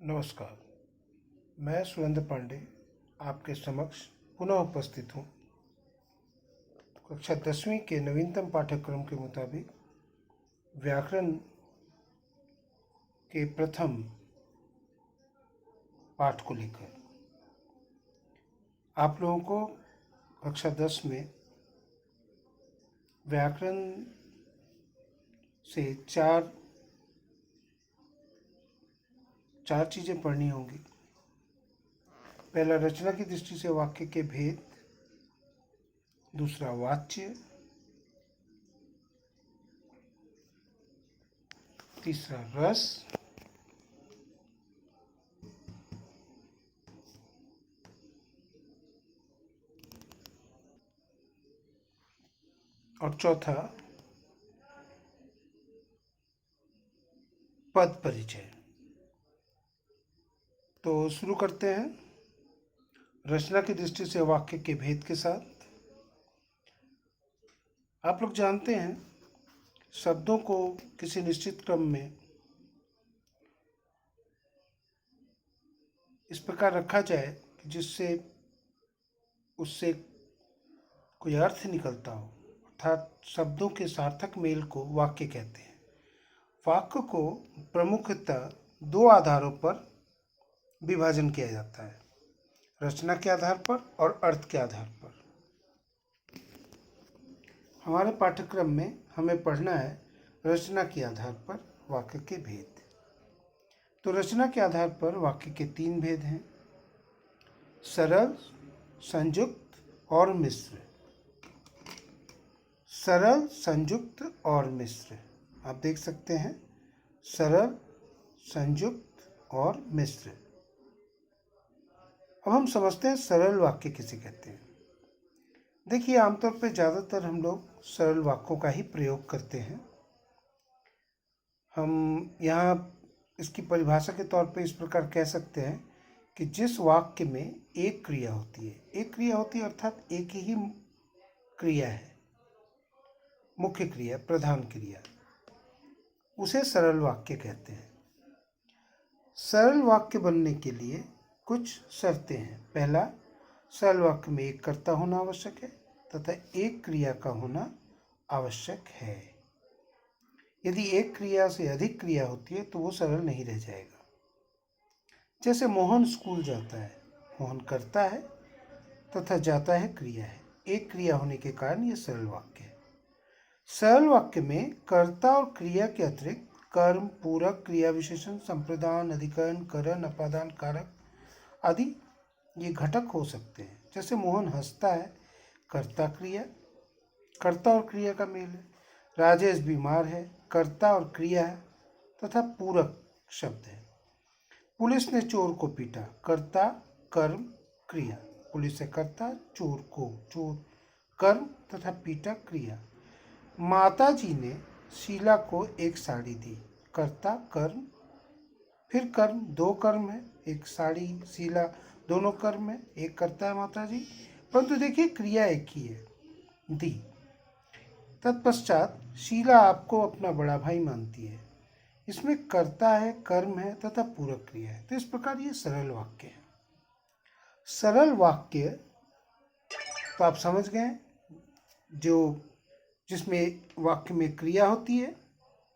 नमस्कार। मैं सुरेंद्र पांडे आपके समक्ष पुनः उपस्थित हूँ। कक्षा 10वीं के नवीनतम पाठ्यक्रम के मुताबिक व्याकरण के प्रथम पाठ को लेकर आप लोगों को कक्षा 10 में व्याकरण से चार चीज़ें पढ़नी होंगी। पहला, रचना की दृष्टि से वाक्य के भेद। दूसरा, वाच्य। तीसरा, रस। और चौथा, पद परिचय। तो शुरू करते हैं रचना की दृष्टि से वाक्य के भेद के साथ। आप लोग जानते हैं, शब्दों को किसी निश्चित क्रम में इस प्रकार रखा जाए कि जिससे उससे कोई अर्थ निकलता हो, अर्थात शब्दों के सार्थक मेल को वाक्य कहते हैं। वाक्य को प्रमुखतः दो आधारों पर विभाजन किया जाता है, रचना के आधार पर और अर्थ के आधार पर। हमारे पाठ्यक्रम में हमें पढ़ना है रचना के आधार पर वाक्य के भेद। तो रचना के आधार पर वाक्य के 3 भेद हैं: सरल, संयुक्त और मिश्र। सरल, संयुक्त और मिश्र आप देख सकते हैं, सरल, संयुक्त और मिश्र। अब हम समझते हैं सरल वाक्य किसे कहते हैं। देखिए, आमतौर पर ज़्यादातर हम लोग सरल वाक्यों का ही प्रयोग करते हैं। हम यहाँ इसकी परिभाषा के तौर पे इस प्रकार कह सकते हैं कि जिस वाक्य में एक क्रिया होती है, अर्थात एक ही क्रिया है, मुख्य क्रिया, प्रधान क्रिया, उसे सरल वाक्य कहते हैं। सरल वाक्य बनने के लिए कुछ शर्तें हैं। पहला, सरल वाक्य में एक कर्ता होना आवश्यक है तथा एक क्रिया का होना आवश्यक है। यदि एक क्रिया से अधिक क्रिया होती है तो वो सरल नहीं रह जाएगा। जैसे मोहन स्कूल जाता है, मोहन कर्ता है तथा जाता है क्रिया है। एक क्रिया होने के कारण यह सरल वाक्य है। सरल वाक्य में कर्ता और क्रिया के अतिरिक्त कर्म, पूरक, क्रिया विशेषण, संप्रदान, अधिकरण, करण, अपादान, कारक आदि ये घटक हो सकते हैं। जैसे मोहन हंसता है, कर्ता क्रिया, कर्ता और क्रिया का मेल है। राजेश बीमार है, कर्ता और क्रिया है तथा पूरक शब्द है। पुलिस ने चोर को पीटा, कर्ता, कर्म, क्रिया। पुलिस है कर्ता, चोर को चोर, कर्म तथा पीटा क्रिया। माता जी ने शीला को एक साड़ी दी, कर्ता, कर्म, फिर कर्म। 2 कर्म है, एक साड़ी, शीला, दोनों कर्म है, एक कर्ता है माता जी, परंतु देखिए क्रिया एक ही है, दी। तत्पश्चात शीला आपको अपना बड़ा भाई मानती है। इसमें कर्ता है, कर्म है तथा पूरक क्रिया है। तो इस प्रकार ये सरल वाक्य है। सरल वाक्य तो आप समझ गए, जिसमें वाक्य में क्रिया होती है,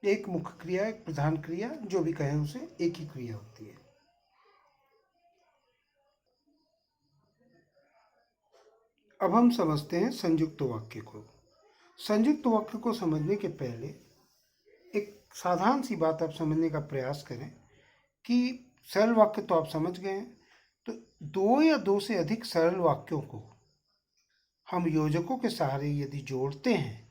एक मुख्य क्रिया, एक प्रधान क्रिया, जो भी कहें उसे, एक ही क्रिया होती है। अब हम समझते हैं संयुक्त वाक्य को। संयुक्त वाक्य को समझने के पहले एक साधारण सी बात आप समझने का प्रयास करें कि सरल वाक्य तो आप समझ गए हैं, तो 2 या 2 से अधिक सरल वाक्यों को हम योजकों के सहारे यदि जोड़ते हैं,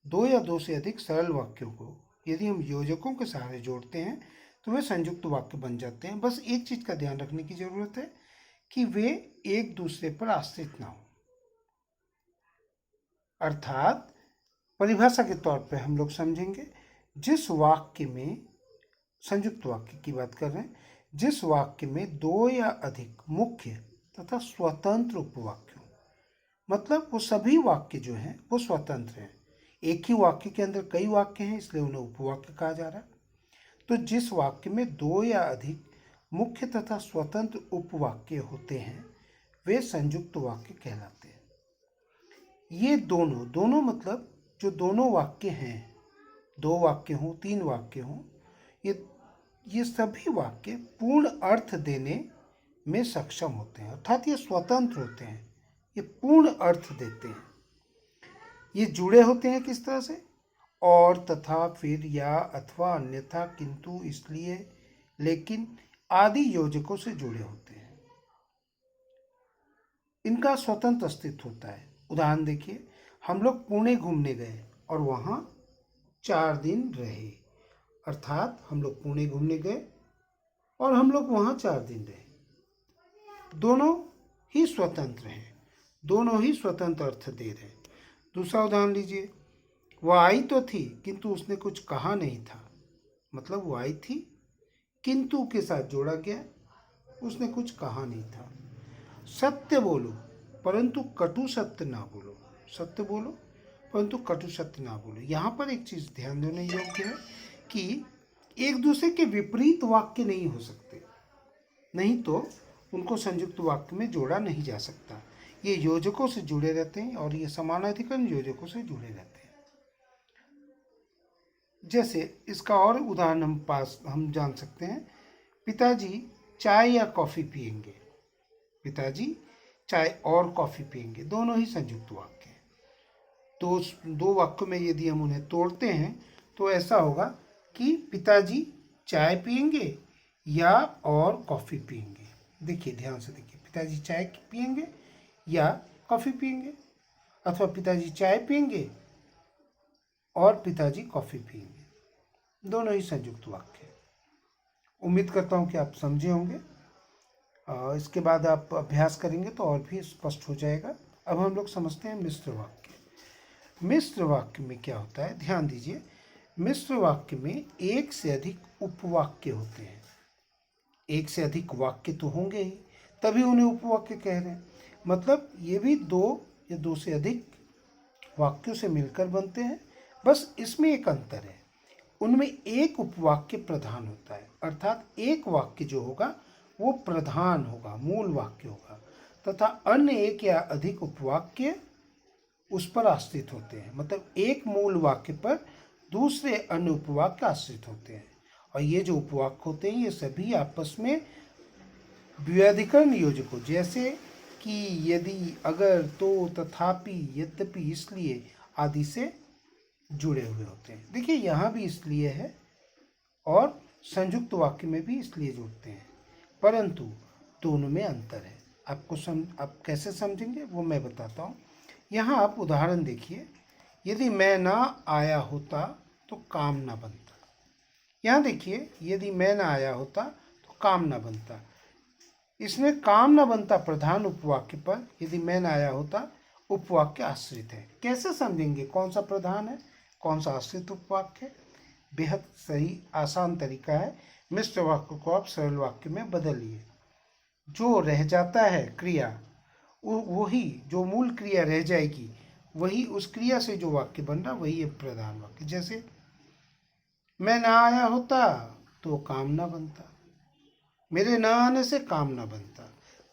2 या 2 से अधिक सरल वाक्यों को यदि हम योजकों के सहारे जोड़ते हैं तो वे संयुक्त वाक्य बन जाते हैं। बस एक चीज का ध्यान रखने की जरूरत है कि वे एक दूसरे पर आश्रित ना हो। अर्थात परिभाषा के तौर पर हम लोग समझेंगे, जिस वाक्य में, संयुक्त वाक्य की बात कर रहे हैं, जिस वाक्य में 2 या अधिक मुख्य तथा स्वतंत्र उपवाक्यों, मतलब वो सभी वाक्य जो हैं वो स्वतंत्र हैं। एक ही वाक्य के अंदर कई वाक्य हैं, इसलिए उन्हें उपवाक्य कहा जा रहा है। तो जिस वाक्य में 2 या अधिक मुख्य तथा स्वतंत्र उपवाक्य होते हैं वे संयुक्त वाक्य कहलाते हैं। ये दोनों मतलब जो दोनों वाक्य हैं, 2 वाक्य हों 3 वाक्य हों, ये सभी वाक्य पूर्ण अर्थ देने में सक्षम होते हैं, अर्थात ये स्वतंत्र होते हैं, ये पूर्ण अर्थ देते हैं। ये जुड़े होते हैं किस तरह से? और, तथा, फिर, या, अथवा, अन्यथा, किंतु, इसलिए, लेकिन आदि योजकों से जुड़े होते हैं। इनका स्वतंत्र अस्तित्व होता है। उदाहरण देखिए, हम लोग पुणे घूमने गए और वहाँ 4 दिन रहे, अर्थात हम लोग पुणे घूमने गए और हम लोग वहाँ 4 दिन रहे। दोनों ही स्वतंत्र हैं, दोनों ही स्वतंत्र अर्थ दे रहे हैं। दूसरा उदाहरण लीजिए, वह आई तो थी किंतु उसने कुछ कहा नहीं था, मतलब वो आई थी किंतु के साथ जोड़ा गया, उसने कुछ कहा नहीं था। सत्य बोलो परंतु कटु सत्य ना बोलो, सत्य बोलो परंतु कटु सत्य ना बोलो। यहाँ पर एक चीज़ ध्यान देने योग्य है कि एक दूसरे के विपरीत वाक्य नहीं हो सकते, नहीं तो उनको संयुक्त वाक्य में जोड़ा नहीं जा सकता। ये योजकों से जुड़े रहते हैं और ये समानाधिकरण योजकों से जुड़े रहते हैं। जैसे इसका और उदाहरण हम जान सकते हैं, पिताजी चाय या कॉफ़ी पिएंगे, पिताजी चाय और कॉफ़ी पिएंगे, दोनों ही संयुक्त वाक्य हैं। तो 2 वाक्यों में यदि हम उन्हें तोड़ते हैं तो ऐसा होगा कि पिताजी चाय पिएंगे या और कॉफ़ी पिएंगे। देखिए, ध्यान से देखिए, पिताजी चाय पिएंगे या कॉफ़ी पिएंगे, अथवा पिताजी चाय पिएंगे और पिताजी कॉफ़ी पिएंगे, दोनों ही संयुक्त वाक्य है। उम्मीद करता हूँ कि आप समझे होंगे। इसके बाद आप अभ्यास करेंगे तो और भी स्पष्ट हो जाएगा। अब हम लोग समझते हैं मिश्र वाक्य। मिश्र वाक्य में क्या होता है, ध्यान दीजिए। मिश्र वाक्य में एक से अधिक उपवाक्य होते हैं। एक से अधिक वाक्य तो होंगे ही, तभी उन्हें उपवाक्य कह रहे हैं। मतलब ये भी 2 या 2 से अधिक वाक्यों से मिलकर बनते हैं, बस इसमें एक अंतर है, उनमें एक उपवाक्य प्रधान होता है, अर्थात एक वाक्य जो होगा वो प्रधान होगा, मूल वाक्य होगा, तथा अन्य एक या अधिक उपवाक्य उस पर आश्रित होते हैं। मतलब एक मूल वाक्य पर दूसरे अन्य उपवाक्य आश्रित होते हैं। और ये जो उपवाक्य होते हैं ये सभी आपस में व्युत्क्रम योजकों, जैसे कि, यदि, अगर, तो, तथापि, यद्यपि, इसलिए आदि से जुड़े हुए होते हैं। देखिए, यहाँ भी इसलिए है और संयुक्त वाक्य में भी इसलिए जुड़ते हैं, परंतु दोनों में अंतर है। आप कैसे समझेंगे वो मैं बताता हूँ। यहाँ आप उदाहरण देखिए, यदि मैं ना आया होता तो काम ना बनता। यहाँ देखिए, यदि मैं ना आया होता तो काम ना बनता। इसमें काम ना बनता प्रधान उपवाक्य पर, यदि मैं ना आया होता उपवाक्य आश्रित है। कैसे समझेंगे कौन सा प्रधान है कौन सा आश्रित उपवाक्य है? बेहद सही आसान तरीका है, मिश्र वाक्य को आप सरल वाक्य में बदलिए। जो रह जाता है क्रिया, वही जो मूल क्रिया रह जाएगी, वही उस क्रिया से जो वाक्य बन रहा वही है प्रधान वाक्य। जैसे मैं ना आया होता तो काम ना बनता, मेरे ना आने से काम ना बनता।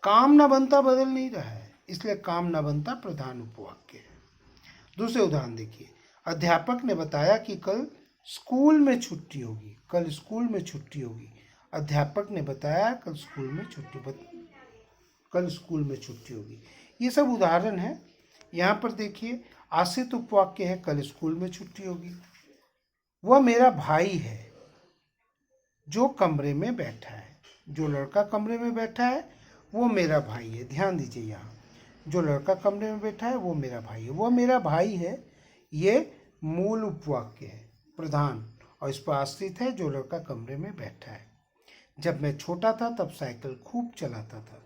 काम ना बनता बदल नहीं रहा है, इसलिए काम ना बनता प्रधान उपवाक्य है। दूसरे उदाहरण देखिए, अध्यापक ने बताया कि कल स्कूल में छुट्टी होगी, कल स्कूल में छुट्टी होगी। अध्यापक ने बताया कल स्कूल में छुट्टी होगी। ये सब उदाहरण है। यहाँ पर देखिए, आश्रित उपवाक्य है कल स्कूल में छुट्टी होगी। वह मेरा भाई है जो कमरे में बैठा है, जो लड़का कमरे में बैठा है वो मेरा भाई है। ध्यान दीजिए, यहाँ जो लड़का कमरे में बैठा है वो मेरा भाई है, वो मेरा भाई है, ये मूल उपवाक्य है प्रधान, और इस पर आश्रित है जो लड़का कमरे में बैठा है। जब मैं छोटा था तब साइकिल खूब चलाता था,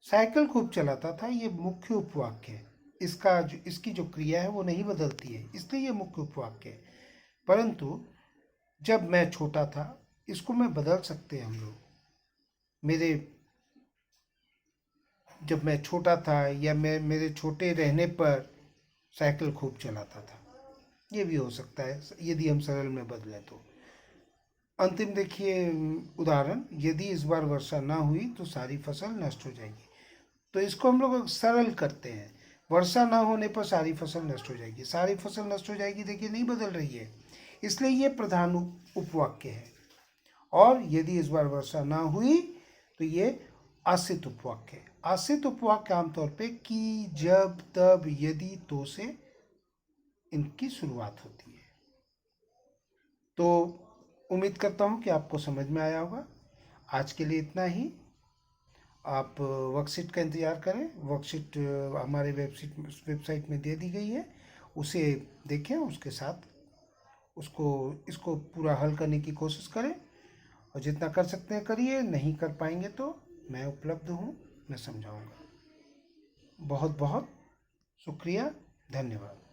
साइकिल खूब चलाता था ये मुख्य उपवाक्य है। इसकी जो क्रिया है वो नहीं बदलती है, इसलिए ये मुख्य उपवाक्य है। परंतु जब मैं छोटा था, इसको मैं बदल सकते हैं हम लोग। जब मैं छोटा था, या मेरे छोटे रहने पर साइकिल खूब चलाता था, ये भी हो सकता है यदि हम सरल में बदलें तो। अंतिम देखिए उदाहरण, यदि इस बार वर्षा ना हुई तो सारी फसल नष्ट हो जाएगी। तो इसको हम लोग सरल करते हैं, वर्षा ना होने पर सारी फसल नष्ट हो जाएगी। सारी फसल नष्ट हो जाएगी देखिए नहीं बदल रही है, इसलिए ये प्रधान उपवाक्य है। और यदि इस बार वर्षा ना हुई तो ये आश्रित उपवाक्य है। आश्रित उपवाक्य आमतौर पे कि, जब, तब, यदि, तो से इनकी शुरुआत होती है। तो उम्मीद करता हूँ कि आपको समझ में आया होगा। आज के लिए इतना ही। आप वर्कशीट का इंतज़ार करें। वर्कशीट हमारे वेबसाइट में दे दी गई है, उसे देखें, उसके साथ इसको पूरा हल करने की कोशिश करें और जितना कर सकते हैं करिए। नहीं कर पाएंगे तो मैं उपलब्ध हूँ, मैं समझाऊंगा। बहुत बहुत शुक्रिया, धन्यवाद।